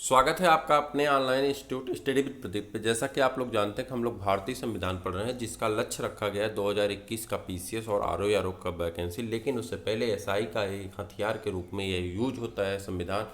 स्वागत है आपका अपने online institute study with Pradeep पे। जैसा कि आप लोग जानते हैं कि हम लोग भारतीय संविधान पढ़ रहे हैं, जिसका लक्ष्य रखा गया है 2021 का पीसीएस और आरओ का वैकेंसी। लेकिन उससे पहले एसआई का एक हथियार के रूप में ये यूज होता है संविधान।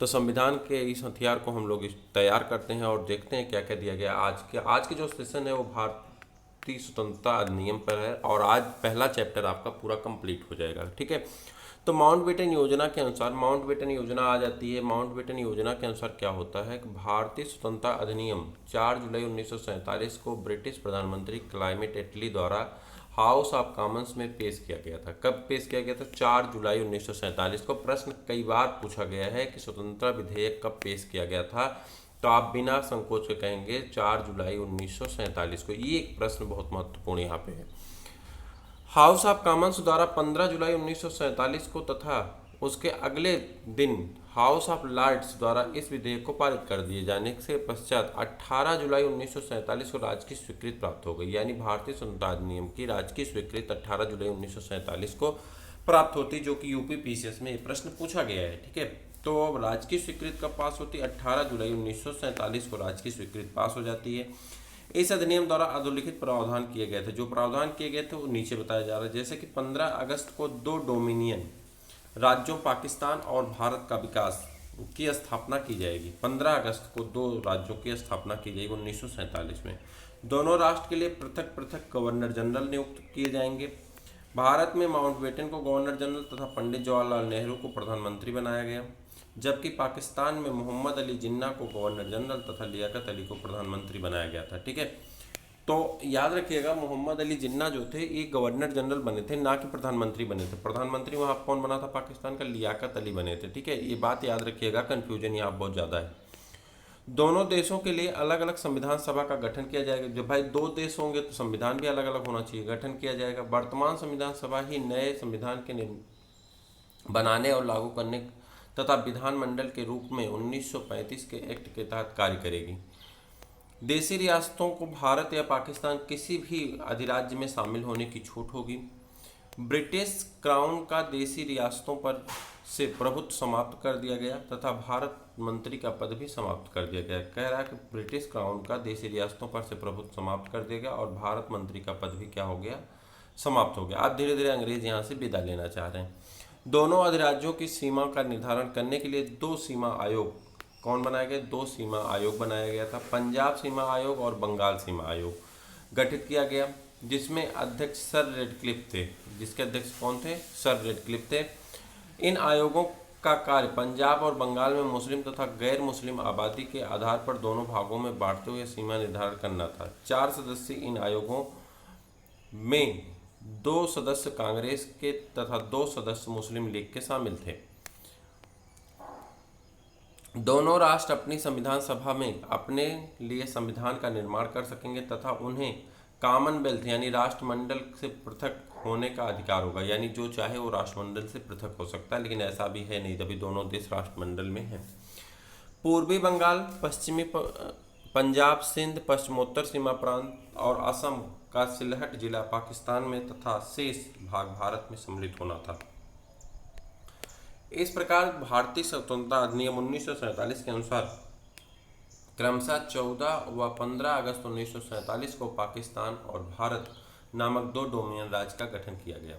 तो संविधान के इस हथियार को हम लोग तैयार करते हैं और देखते हैं क्या क्या दिया गया। आज के जो सेशन है वो भारतीय स्वतंत्रता अधिनियम पर है और आज पहला चैप्टर आपका पूरा कंप्लीट हो जाएगा। ठीक है, तो माउंटबेटन योजना के अनुसार माउंटबेटन योजना आ जाती है। माउंटबेटन योजना के अनुसार क्या होता है कि भारतीय स्वतंत्रता अधिनियम 4 जुलाई 1947 को ब्रिटिश प्रधानमंत्री क्लाइमेट एटली द्वारा हाउस ऑफ कॉमन्स में पेश किया गया था। कब पेश किया गया था? 4 जुलाई 1947 को। प्रश्न कई बार पूछा गया है कि स्वतंत्रता विधेयक कब पेश किया गया था, तो आप बिना संकोच के कहेंगे 4 जुलाई 1947 को। ये एक प्रश्न बहुत महत्वपूर्ण यहाँ पे है। हाउस ऑफ कॉमन्स द्वारा 15 जुलाई 1947 को तथा उसके अगले दिन हाउस ऑफ लॉर्ड्स द्वारा इस विधेयक को पारित कर दिए जाने से पश्चात 18 जुलाई 1947 को राजकीय स्वीकृति प्राप्त हो गई। यानी भारतीय स्वतंत्रता अधिनियम की राजकीय स्वीकृति 18 जुलाई 1947 को प्राप्त होती, जो कि यूपी पीसीएस में ये प्रश्न पूछा गया है। ठीक है, तो राजकीय स्वीकृति कब पास होती? 18 जुलाई 1947 को राजकीय स्वीकृति पास हो जाती है। इस अधिनियम द्वारा अधोलिखित प्रावधान किए गए थे। जो प्रावधान किए गए थे वो नीचे बताया जा रहा है। जैसे कि 15 अगस्त को 2 डोमिनियन राज्यों पाकिस्तान और भारत का विकास की स्थापना की जाएगी। 15 अगस्त को 2 राज्यों की स्थापना की जाएगी 1947 में। दोनों राष्ट्र के लिए पृथक पृथक गवर्नर जनरल नियुक्त किए जाएंगे। भारत में माउंटबेटन को गवर्नर जनरल तथा पंडित जवाहरलाल नेहरू को प्रधानमंत्री बनाया गया, जबकि पाकिस्तान में मोहम्मद अली जिन्ना को गवर्नर जनरल तथा लियाकत अली को प्रधानमंत्री बनाया गया था। ठीक है, तो याद रखिएगा मोहम्मद अली जिन्ना जो थे ये गवर्नर जनरल बने थे, ना कि प्रधानमंत्री बने थे। प्रधानमंत्री वहाँ कौन बना था पाकिस्तान का? लियाकत अली बने थे। ठीक है, ये बात याद रखिएगा, कन्फ्यूजन यहाँ बहुत ज़्यादा है। दोनों देशों के लिए अलग अलग संविधान सभा का गठन किया जाएगा। जब भाई 2 देश होंगे तो संविधान भी अलग अलग होना चाहिए, गठन किया जाएगा। वर्तमान संविधान सभा ही नए संविधान के बनाने और लागू करने तथा विधानमंडल के रूप में 1935 के एक्ट के तहत कार्य करेगी। देशी रियासतों को भारत या पाकिस्तान किसी भी अधिराज्य में शामिल होने की छूट होगी। ब्रिटिश क्राउन का देशी रियासतों पर से प्रभुत्व समाप्त कर दिया गया तथा भारत मंत्री का पद भी समाप्त कर दिया गया। कह रहा है कि ब्रिटिश क्राउन का देशी रियासतों पर से प्रभुत्व समाप्त कर दिया गया और भारत मंत्री का पद भी क्या हो गया? समाप्त हो गया। अब धीरे धीरे अंग्रेज यहाँ से विदा लेना चाह रहे हैं। दोनों अधिराज्यों की सीमा का निर्धारण करने के लिए 2 सीमा आयोग कौन बनाए गए? 2 सीमा आयोग बनाया गया था। पंजाब सीमा आयोग और बंगाल सीमा आयोग गठित किया गया, जिसमें अध्यक्ष सर रेडक्लिफ थे। जिसके अध्यक्ष कौन थे? सर रेडक्लिफ थे। इन आयोगों का कार्य पंजाब और बंगाल में मुस्लिम तथा गैर मुस्लिम आबादी के आधार पर दोनों भागों में बांटते हुए सीमा निर्धारण करना था। 4 सदस्य इन आयोगों में 2 सदस्य कांग्रेस के तथा 2 सदस्य मुस्लिम लीग के शामिल थे। दोनों राष्ट्र अपनी संविधान सभा में अपने लिए संविधान का निर्माण कर सकेंगे तथा उन्हें कॉमनवेल्थ यानी राष्ट्रमंडल से पृथक होने का अधिकार होगा। यानी जो चाहे वो राष्ट्रमंडल से पृथक हो सकता है, लेकिन ऐसा भी है नहीं, तभी दोनों देश राष्ट्रमंडल में हैं। पूर्वी बंगाल, पश्चिमी पंजाब, सिंध, पश्चिमोत्तर सीमा प्रांत और असम का सिलहट जिला पाकिस्तान में तथा शेष भाग भारत में सम्मिलित होना था। इस प्रकार भारतीय स्वतंत्रता अधिनियम 1947 के अनुसार क्रमशः 14 व 15 अगस्त 1947 को पाकिस्तान और भारत नामक 2 डोमिनियन राज्य का गठन किया गया।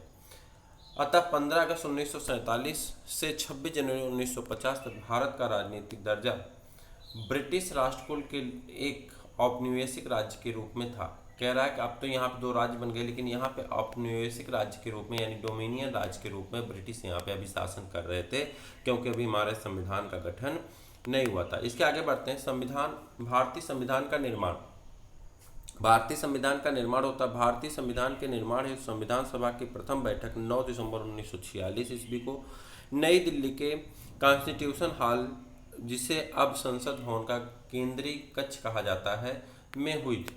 अतः 15 अगस्त 1947 से 26 जनवरी 1950 तक भारत का राजनीतिक दर्जा ब्रिटिश राष्ट्रकुल के एक औपनिवेशिक राज्य के रूप में था। कह रहा है कि अब तो यहाँ पे 2 राज्य बन गए, लेकिन यहाँ पे औपनिवेशिक राज्य के रूप में यानी डोमिनियन राज्य के रूप में ब्रिटिश यहाँ पे अभी शासन कर रहे थे, क्योंकि अभी हमारे संविधान का गठन नहीं हुआ था। इसके आगे बढ़ते हैं। संविधान, भारतीय संविधान का निर्माण। भारतीय संविधान का निर्माण होता है। भारतीय संविधान के निर्माण हेतु संविधान सभा की प्रथम बैठक 9 दिसंबर 1946 ईस्वी को नई दिल्ली के कॉन्स्टिट्यूशन हॉल, जिसे अब संसद भवन का केंद्रीय कक्ष कहा जाता है, में हुई थी।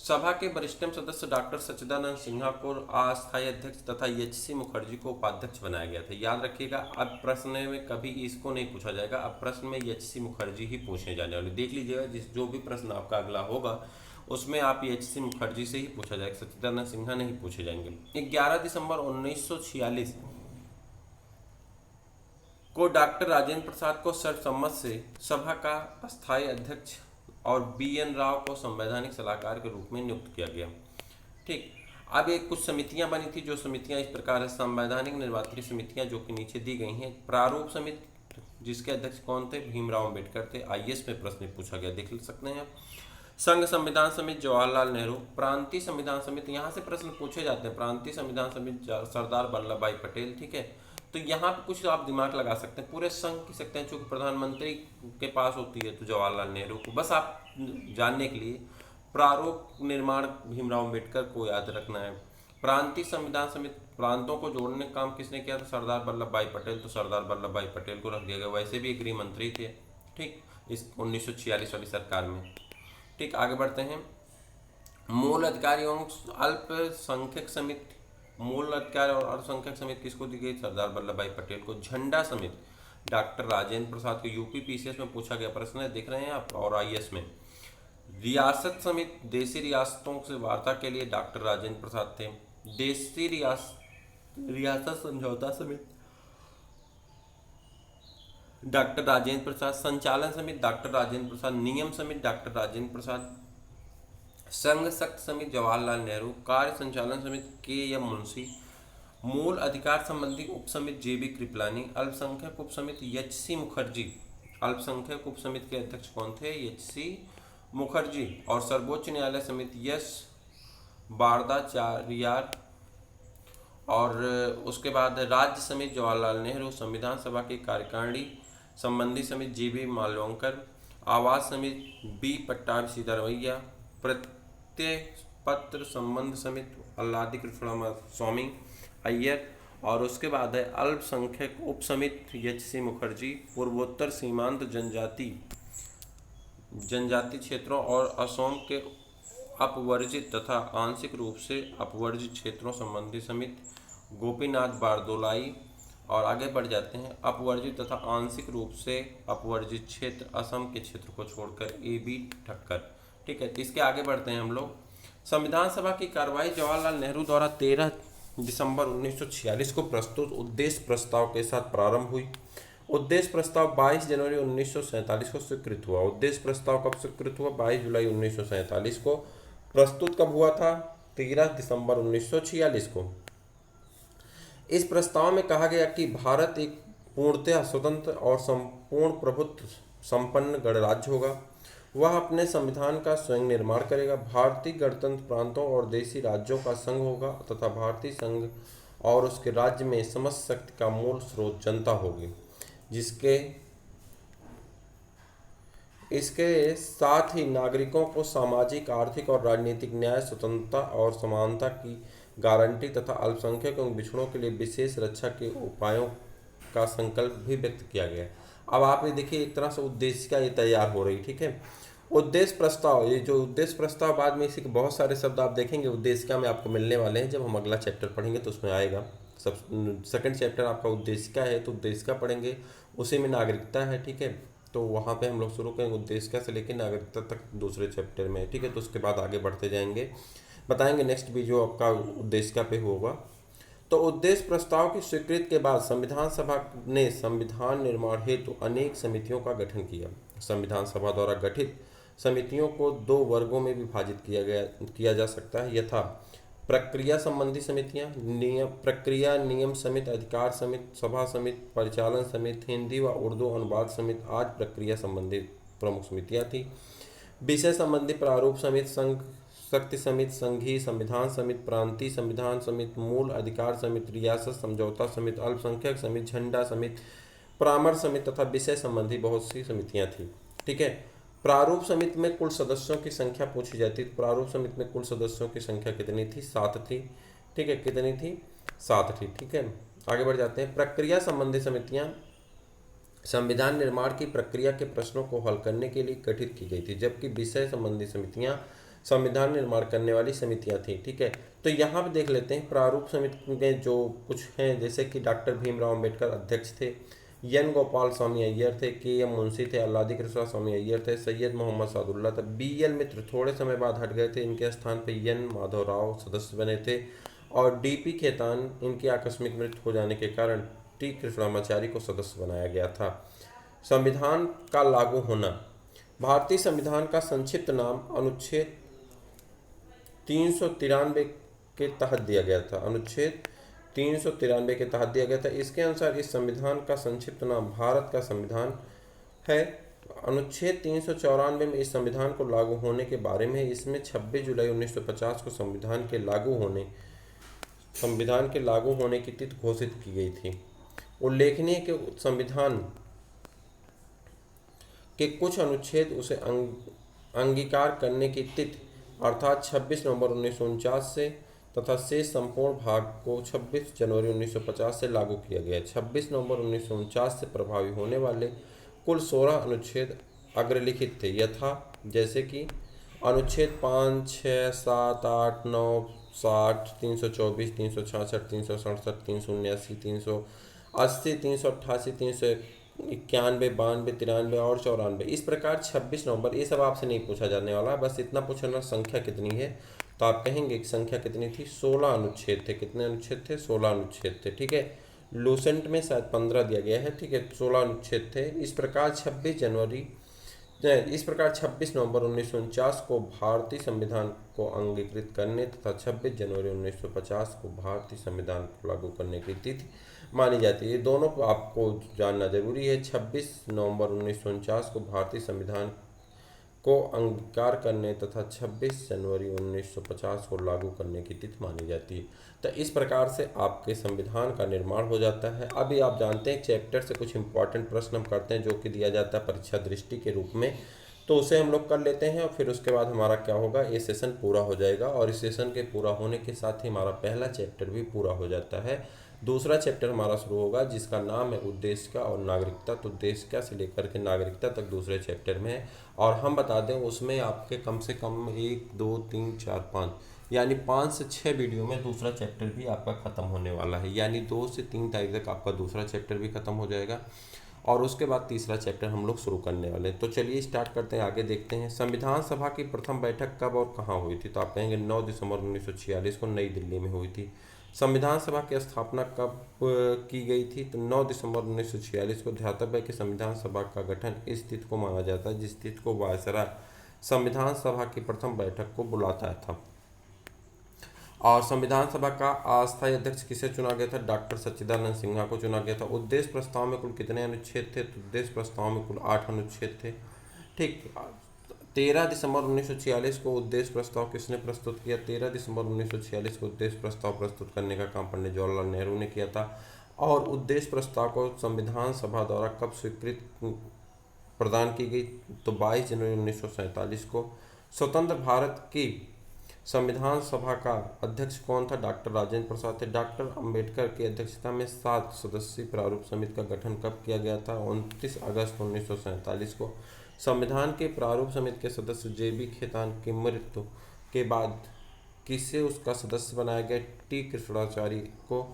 सभा के वरिष्ठतम सदस्य डॉक्टर सच्चिदानंद सिन्हा को अस्थायी अध्यक्ष तथा एच.सी. मुखर्जी को उपाध्यक्ष बनाया गया था। याद रखिएगा, अब प्रश्न में कभी इसको नहीं पूछा जाएगा, अब प्रश्न में एच.सी. मुखर्जी ही पूछे जाने वाले। देख लीजिएगा, जो भी प्रश्न आपका अगला होगा उसमें आप एच.सी. मुखर्जी से ही पूछा जाएगा, सच्चिदानंद सिन्हा नहीं पूछे जाएंगे। 11 दिसंबर 1946 को डॉक्टर राजेंद्र प्रसाद को सर्वसम्मत से सभा का अस्थायी अध्यक्ष और BN राव को संवैधानिक सलाहकार के रूप में नियुक्त किया गया। ठीक, अब एक कुछ समितियां बनी थी, जो समितियां इस प्रकार है। संवैधानिक निर्वाचन समितियां जो कि नीचे दी गई हैं। प्रारूप समिति, जिसके अध्यक्ष कौन थे? भीमराव अंबेडकर थे। IAS में प्रश्न पूछा गया, देख सकते हैं आप। संघ संविधान समिति जवाहरलाल नेहरू। प्रांतीय संविधान समिति, यहाँ से प्रश्न पूछे जाते हैं। प्रांतीय संविधान समिति सरदार वल्लभ भाई पटेल। ठीक है, तो यहाँ पे कुछ आप दिमाग लगा सकते हैं। पूरे संघ की सकते हैं, चूंकि प्रधानमंत्री के पास होती है तो जवाहरलाल नेहरू को। बस आप जानने के लिए प्रारूप निर्माण भीमराव अंबेडकर को याद रखना है। प्रांतीय संविधान समिति, प्रांतों को जोड़ने का काम किसने किया था? सरदार वल्लभ भाई पटेल। तो सरदार वल्लभ भाई पटेल को रख दिया गया। वैसे भी गृह मंत्री थे, ठीक, इस 1946 वाली सरकार में। ठीक, आगे बढ़ते हैं। मूल अधिकार एवं अल्पसंख्यक समिति, मूल अधिकार और अल्पसंख्यक समिति किसको दी गई? सरदार वल्लभ भाई पटेल को। झंडा समिति डॉक्टर राजेंद्र प्रसाद को। यूपी PCS में पूछा गया प्रश्न है, देख रहे हैं आप, और IAS में। रियासत समिति, देशी रियासतों से वार्ता के लिए डॉक्टर राजेंद्र प्रसाद थे। देशी रियासत समझौता समिति डॉक्टर राजेंद्र प्रसाद। संचालन समिति डॉक्टर राजेंद्र प्रसाद। नियम समिति डॉक्टर राजेंद्र प्रसाद। संघ शक्ति समिति जवाहरलाल नेहरू। कार्य संचालन समिति KM मुंशी। मूल अधिकार संबंधी उप समिति JB कृपलानी। अल्पसंख्यक उप समिति HC मुखर्जी। अल्पसंख्यक उप समिति के अध्यक्ष कौन थे? HC मुखर्जी। और सर्वोच्च न्यायालय समिति S बारदाचार्यार। और उसके बाद राज्य समिति जवाहरलाल नेहरू। संविधान सभा की कार्यकारिणी संबंधी समिति JB मालवंकर। आवास समिति B पट्टाभी सीतारमैया। प्रत्यय पत्र संबंध समिति आल्हादी कृष्ण स्वामी अय्यर। और उसके बाद है अल्पसंख्यक उप समिति HC मुखर्जी। पूर्वोत्तर सीमांत जनजाति क्षेत्रों और असम के अपवर्जित तथा आंशिक रूप से अपवर्जित क्षेत्रों संबंधी समिति गोपीनाथ बारदोलाई। और आगे बढ़ जाते हैं। अपवर्जित तथा आंशिक रूप से अपवर्जित क्षेत्र असम के क्षेत्र को छोड़कर AB ठक्कर। ठीक है, तो इसके आगे बढ़ते हैं हम लोग। संविधान सभा की कार्यवाही जवाहरलाल नेहरू द्वारा 13 दिसंबर 1946 को प्रस्तुत उद्देश्य प्रस्ताव के साथ प्रारंभ हुई। उद्देश्य प्रस्ताव 22 जनवरी 1947 को स्वीकृत हुआ। उद्देश्य प्रस्ताव कब स्वीकृत हुआ? 22 जुलाई 1947 को। प्रस्तुत कब हुआ था? 13 दिसंबर 1946 को। इस प्रस्ताव में कहा गया कि भारत एक पूर्णतः स्वतंत्र और संपूर्ण प्रभुत्व संपन्न गणराज्य होगा। वह अपने संविधान का स्वयं निर्माण करेगा। भारतीय गणतंत्र प्रांतों और देशी राज्यों का संघ होगा तथा भारतीय संघ और उसके राज्य में समस्त शक्ति का मूल स्रोत जनता होगी, जिसके इसके साथ ही नागरिकों को सामाजिक, आर्थिक और राजनीतिक न्याय, स्वतंत्रता और समानता की गारंटी तथा अल्पसंख्यक एवं पिछड़ों के लिए विशेष रक्षा के उपायों का संकल्प भी व्यक्त किया गया। अब आप ये देखिए, एक तरह से उद्देशिका ये तैयार हो रही। ठीक है, उद्देश्य प्रस्ताव, ये जो उद्देश्य प्रस्ताव बाद में इसी के बहुत सारे शब्द आप देखेंगे उद्देशिका में आपको मिलने वाले हैं। जब हम अगला चैप्टर पढ़ेंगे तो उसमें आएगा। सब सेकंड चैप्टर आपका उद्देशिका है, तो उद्देशिका पढ़ेंगे, उसी में नागरिकता है। ठीक है, तो वहाँ पे हम लोग शुरू करेंगे उद्देशिका से लेकर नागरिकता तक दूसरे चैप्टर में। ठीक है, तो उसके बाद आगे बढ़ते जाएंगे, बताएंगे नेक्स्ट वीडियो आपका उद्देशिका पे होगा। तो उद्देश्य प्रस्ताव की स्वीकृति के बाद संविधान सभा ने संविधान निर्माण हेतु अनेक समितियों का गठन किया। संविधान सभा द्वारा गठित समितियों को 2 वर्गों में विभाजित किया जा सकता है, यथा प्रक्रिया संबंधी समितियां, नियम समिति, अधिकार समिति, सभा समिति, परिचालन समिति, हिंदी व उर्दू अनुवाद समिति आज प्रक्रिया संबंधी प्रमुख समितियां थी। विषय संबंधी प्रारूप समिति, संघ शक्ति समिति, संघीय संविधान समिति, प्रांतीय संविधान समिति, मूल अधिकार समिति, रियासत समझौता समिति, अल्पसंख्यक समिति, झंडा समिति, परामर्श समिति तथा विषय संबंधी बहुत सी समितियां थी। ठीक है, प्रारूप समिति में कुल सदस्यों की संख्या पूछी जाती है। प्रारूप समिति में कुल सदस्यों की संख्या कितनी थी? 7 थी। ठीक है, कितनी थी? 7 थी। ठीक है, आगे बढ़ जाते हैं। प्रक्रिया संबंधी समितियां संविधान निर्माण की प्रक्रिया के प्रश्नों को हल करने के लिए गठित की गई थी, जबकि विषय संबंधी समितियां संविधान निर्माण करने वाली समितियां थी। ठीक है, तो यहाँ पे देख लेते हैं प्रारूप समिति में जो कुछ हैं, जैसे कि डॉक्टर भीमराव अंबेडकर अध्यक्ष थे, एन गोपाल स्वामी अय्यर थे, KM मुंशी थे, आल्हादी कृष्ण स्वामी अय्यर थे, सैयद मोहम्मद सादुल्ला थे, BL मित्र थोड़े समय बाद हट गए थे, इनके स्थान पर एन माधवराव सदस्य बने थे, और DP खेतान इनकी आकस्मिक मृत्यु हो जाने के कारण टी कृष्णामाचारी को सदस्य बनाया गया था। संविधान का लागू होना। भारतीय संविधान का संक्षिप्त नाम अनुच्छेद 393 के तहत दिया गया था। अनुच्छेद 393 के तहत दिया गया था। इसके अनुसार इस संविधान का संक्षिप्त नाम भारत का संविधान है। अनुच्छेद 394 में इस संविधान को लागू होने के बारे में इसमें 26 जुलाई 1950 को संविधान के लागू होने की तिथि घोषित की गई थी। उल्लेखनीय के संविधान के कुछ अनुच्छेद उसे अंगीकार करने की तिथि अर्थात 26 नवंबर 1949 से तथा शेष संपूर्ण भाग को 26 जनवरी 1950 से लागू किया गया। 26 नवंबर 1949 से प्रभावी होने वाले कुल 16 अनुच्छेद अग्रलिखित थे यथा जैसे कि अनुच्छेद 5, 6, 7, 8, 9, 60, 324, 366, 367, 379, 380, 388, 391, 92, 93 और 94। इस प्रकार 26 नवंबर, ये सब आपसे नहीं पूछा जाने वाला, बस इतना पूछना संख्या कितनी है, तो आप कहेंगे कि संख्या कितनी थी, 16 अनुच्छेद थे। कितने अनुच्छेद थे? 16 अनुच्छेद थे। ठीक है, लूसेंट में शायद 15 दिया गया है। ठीक है, 16 अनुच्छेद थे। इस प्रकार 26 नवंबर 1949 को भारतीय संविधान को अंगीकृत करने तथा 26 जनवरी 1950 को भारतीय संविधान को लागू करने की तिथि मानी जाती है। ये दोनों को आपको जानना जरूरी है। 26 नवंबर 1949 को भारतीय संविधान को अंगीकार करने तथा 26 जनवरी 1950 को लागू करने की तिथि मानी जाती है। तो इस प्रकार से आपके संविधान का निर्माण हो जाता है। अभी आप जानते हैं चैप्टर से कुछ इंपॉर्टेंट प्रश्न हम करते हैं जो कि दिया जाता है परीक्षा दृष्टि के रूप में, तो उसे हम लोग कर लेते हैं और फिर उसके बाद हमारा क्या होगा, ये सेशन पूरा हो जाएगा। और इस सेशन के पूरा होने के साथ ही हमारा पहला चैप्टर भी पूरा हो जाता है। दूसरा चैप्टर हमारा शुरू होगा जिसका नाम है उद्देशिका और नागरिकता। तो उद्देशिका से लेकर के नागरिकता तक दूसरे चैप्टर में है। और हम बता दें उसमें आपके कम से कम 1, 2, 3, 4, 5 यानी 5 से 6 वीडियो में दूसरा चैप्टर भी आपका खत्म होने वाला है। यानी 2 से 3 तारीख तक आपका दूसरा चैप्टर भी खत्म हो जाएगा और उसके बाद तीसरा चैप्टर हम लोग शुरू करने वाले हैं। तो चलिए स्टार्ट करते हैं, आगे देखते हैं। संविधान सभा की प्रथम बैठक कब और कहाँ हुई थी? तो आप कहेंगे 9 दिसंबर 1946 को नई दिल्ली में हुई थी। संविधान सभा की स्थापना कब की गई थी? तो 9 दिसंबर 1946 को। ध्यातव्य कि संविधान सभा का गठन इस तिथि को माना जाता है जिस तिथि को वायसराय संविधान सभा की प्रथम बैठक को बुलाता था। और संविधान सभा का अस्थायी अध्यक्ष किसे चुना गया था? डॉक्टर सच्चिदानंद सिन्हा को चुना गया था। उद्देश्य प्रस्ताव में कुल कितने अनुच्छेद थे? तो उद्देश्य प्रस्ताव में कुल 8 अनुच्छेद थे। ठीक, 13 दिसंबर 1946 को उद्देश्य प्रस्ताव किसने प्रस्तुत किया? 13 दिसंबर 1946 को उद्देश्य प्रस्ताव प्रस्तुत करने का काम पंडित जवाहरलाल नेहरू ने किया था। और उद्देश्य प्रस्ताव को संविधान सभा द्वारा कब स्वीकृति प्रदान की गई? तो 22 जनवरी 1947 को। स्वतंत्र भारत की संविधान सभा का अध्यक्ष कौन था? डॉक्टर राजेंद्र प्रसाद थे। डॉक्टर अंबेडकर की अध्यक्षता में 7 सदस्यीय प्रारूप समिति का गठन कब किया गया था? 29 अगस्त 1947 को। संविधान के प्रारूप समिति के सदस्य JB खेतान की मृत्यु के बाद किसे उसका सदस्य बनाया गया? टी कृष्णाचारी को।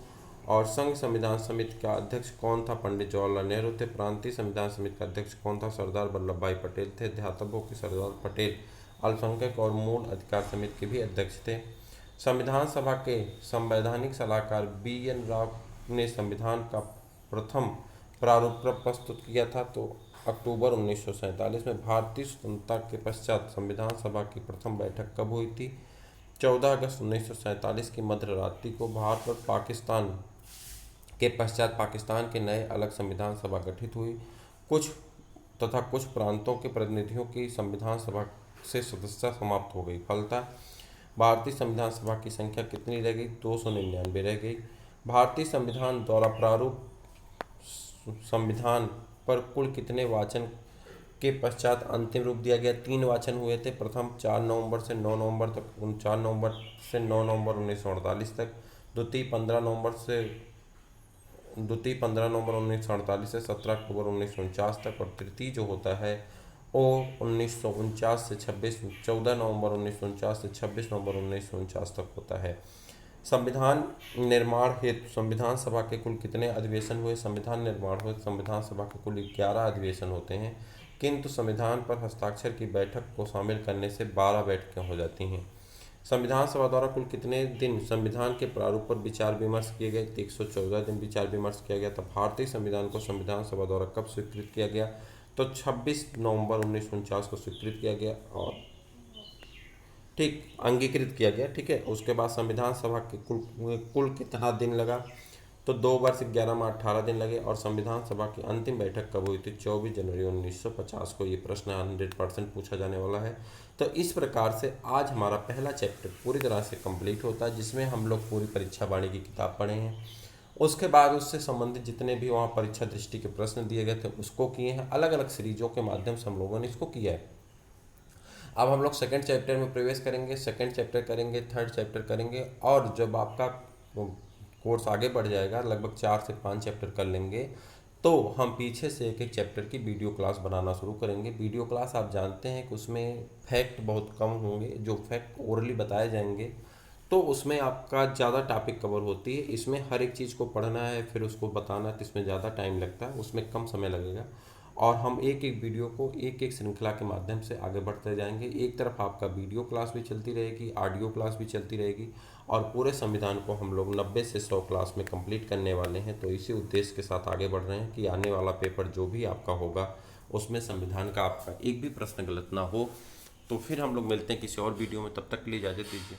और संघ संविधान समिति का अध्यक्ष कौन था? पंडित जवाहरलाल नेहरू थे। प्रांतीय संविधान समिति का अध्यक्ष कौन था? सरदार वल्लभ भाई पटेल थे। ध्यातव्य कि सरदार पटेल अल्पसंख्यक और मूल अधिकार समिति के भी अध्यक्ष थे। संविधान सभा के संवैधानिक सलाहकार BN राव ने संविधान का प्रथम प्रारूप कब प्रस्तुत किया था? तो अक्टूबर 1947 में। भारतीय स्वतंत्रता के पश्चात संविधान सभा की प्रथम बैठक कब हुई थी? 14 अगस्त 1947 की मध्य रात्रि को। भारत और पाकिस्तान के पश्चात पाकिस्तान के नए अलग संविधान सभा गठित हुई। कुछ प्रांतों के प्रतिनिधियों की संविधान सभा से सदस्यता समाप्त हो गई। फलतः भारतीय संविधान सभा की संख्या कितनी रह गई? 299 रह गई। भारतीय संविधान द्वारा प्रारूप संविधान पर कुल कितने वाचन के पश्चात अंतिम रूप दिया गया? 3 वाचन हुए थे। प्रथम 4 नवंबर से 9 नवंबर तक, 4 नवंबर से 9 नवंबर 1948 तक। द्वितीय 15 नवंबर 1948 से 17 अक्टूबर 1949 तक। और तृतीय जो होता है वो 1949 से 14 नवंबर 1949 से 26 नवंबर 1949 तक होता है। संविधान निर्माण हेतु संविधान सभा के कुल कितने अधिवेशन हुए? संविधान निर्माण हेतु संविधान सभा के कुल 11 अधिवेशन होते हैं, किंतु संविधान पर हस्ताक्षर की बैठक को शामिल करने से 12 बैठकें हो जाती हैं। संविधान सभा द्वारा कुल कितने दिन संविधान के प्रारूप पर विचार विमर्श किए गए? तो 114 दिन विचार विमर्श किया गया था। भारतीय संविधान को संविधान सभा द्वारा कब स्वीकृत किया गया? तो 26 नवंबर 1949 को स्वीकृत किया गया और ठीक अंगीकृत किया गया। ठीक है, उसके बाद संविधान सभा के कुल कितना दिन लगा? तो 2 वर्ष 11 माह 18 दिन लगे। और संविधान सभा की अंतिम बैठक कब हुई थी? 24 जनवरी 1950 को। ये प्रश्न 100% पूछा जाने वाला है। तो इस प्रकार से आज हमारा पहला चैप्टर पूरी तरह से कंप्लीट होता है, जिसमें हम लोग पूरी परीक्षा वाणी की किताब पढ़े हैं। उसके बाद उससे संबंधित जितने भी वहाँ परीक्षा दृष्टि के प्रश्न दिए गए थे उसको किए हैं। अलग अलग सीरीजों के माध्यम से हम लोगों ने इसको किया है। अब हम लोग सेकंड चैप्टर में प्रवेश करेंगे, सेकंड चैप्टर करेंगे, थर्ड चैप्टर करेंगे। और जब आपका कोर्स आगे बढ़ जाएगा, लगभग 4 से 5 चैप्टर कर लेंगे, तो हम पीछे से एक एक चैप्टर की वीडियो क्लास बनाना शुरू करेंगे। वीडियो क्लास आप जानते हैं कि उसमें फैक्ट बहुत कम होंगे, जो फैक्ट ओरली बताए जाएंगे, तो उसमें आपका ज़्यादा टॉपिक कवर होती है। इसमें हर एक चीज़ को पढ़ना है फिर उसको बताना है, तो इसमें ज़्यादा टाइम लगता है, उसमें कम समय लगेगा। और हम एक एक वीडियो को एक एक श्रृंखला के माध्यम से आगे बढ़ते जाएंगे। एक तरफ आपका वीडियो क्लास भी चलती रहेगी, ऑडियो क्लास भी चलती रहेगी, और पूरे संविधान को हम लोग 90 से 100 क्लास में कंप्लीट करने वाले हैं। तो इसी उद्देश्य के साथ आगे बढ़ रहे हैं कि आने वाला पेपर जो भी आपका होगा उसमें संविधान का आपका एक भी प्रश्न गलत ना हो। तो फिर हम लोग मिलते हैं किसी और वीडियो में, तब तक के लिए इजाज़त दीजिए।